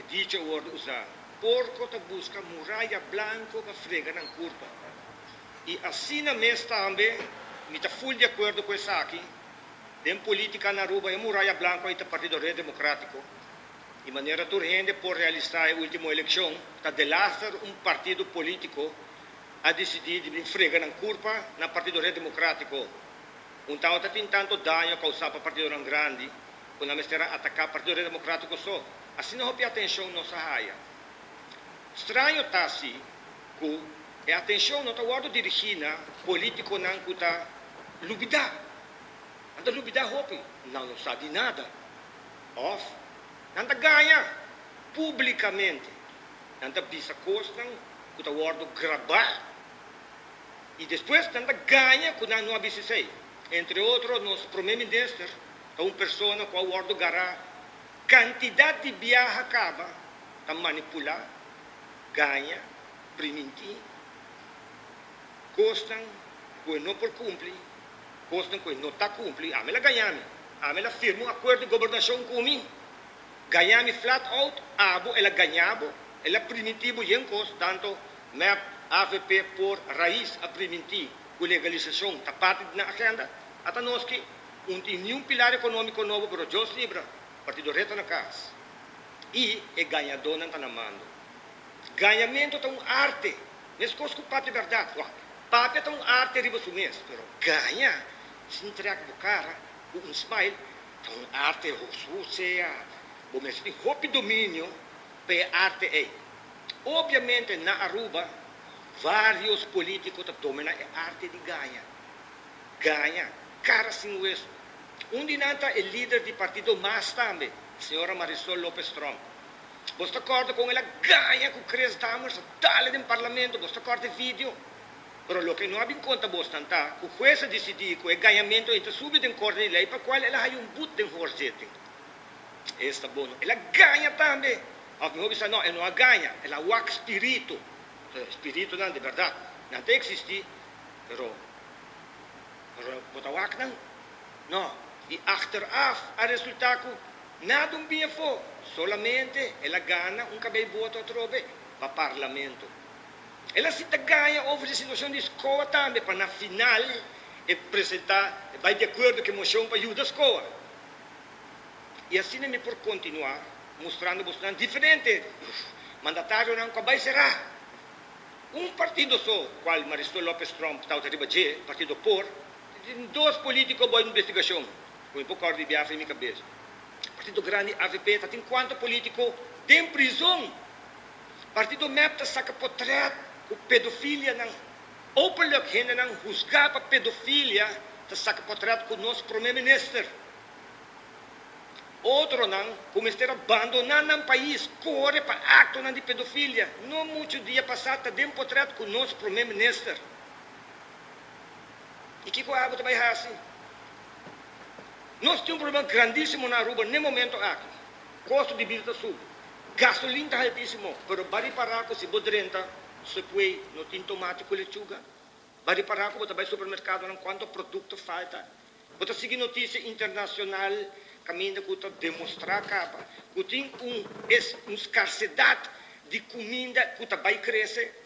dice word usar. Porco ta busca muralha blanco que frega na curva. E assim na mês também, me tá full de acordo com isso aqui. Tem política na Aruba e muralha blanca e tá Partido Democrático. De maneira urgente por realizar a última eleição, está delastar partido político a decidir de fregar na curva na Partido Democrático. Então está tentando dano causar para o Partido Grande, quando a mistura atacar o Partido Democrático só. Assim não houve atenção nossa raia. Estranho está assim, que a atenção não está guardando dirigida político não está lubida. Anda lubida hopi, não sabe nada. Off. Nanta ganha publicamente. Nanta bisa costas, que está guardando gravar. E depois nanta ganha que não avisa sei. Entre outros, nosso primeiro-ministro é uma pessoa que guarda gará quantidade de viagem acaba, está manipular, ganha, primentir, costam, que não por cumprir, costam que não está cumprir, a ela ganhame, a ela firma um acordo de governação comigo, ganhame flat out, ela ganhava, ela primitivo e em costo, tanto MEP, AVP por raiz a primitir, com legalização, está parte na agenda, até nós que nenhum pilar econômico novo para o Jos Libra, Partido Reto na casa. E é ganhador não está na mando. Ganhamento é uma arte. Nesse coisa que o papo é verdade. Papo é uma arte riba sumês. Mas ganha, se entrega para o cara, com um smile, é uma arte russa. Bom, mas tem roupa domínio para a arte é. Obviamente, na Aruba, vários políticos dominam a arte de ganhar. Ganha, cara sem osso. Dinanta é líder do partido mais também, a senhora Marisol Lopes Trump. Você acorda com ela, ganha com Chris Dammers, dale no parlamento, você acorda vídeo. Mas o que não há em conta, você está, que o juez decidiu que o ganhamento entre subir em corte de lei, para qual ela tem boot em horseting. Esta bom. Ela ganha também. A minha obra não, ela não ganha, ela é o espírito. Espírito não, de verdade, não tem que existir, mas botawak não. E achteraf, a resultado, nada bem for, solamente ela ganha cabelo voto trobe para o parlamento. Ela se ganha over a situação de escola também, para na final apresentar, vai de acordo com a moção para ajudar a escola. E assim me por continuar, mostrando diferente. Mandatário não vai será. Partido só, qual Marisol Lopes Trump está a partido por, dois políticos boa investigação. Com um pouco de viagem em minha cabeça. Partido Grande, AVP, tem quanto político tem prisão. Partido MEP saca potret com pedofilia não. Open look ainda não juzgar para pedofilia, saca potret com o nosso primeiro-ministro. Outro não, como estar abandonando o país, corre para acto de pedofilia. Não muito dia passado, tem potret com o nosso primeiro-ministro. E que coisa também é assim? Nós temos um problema grandíssimo na Aruba, no momento aqui. Custo de vida sube. Gasolina está altíssimo. Pero bari paraco, se você renta, se pode, não tem tomate com lechuga. Bari paraco, você vai ao supermercado, não quanto produto falta. Você sigue notícia internacional, caminho que você demonstrar que tem uma escassez de comida que vai crescer.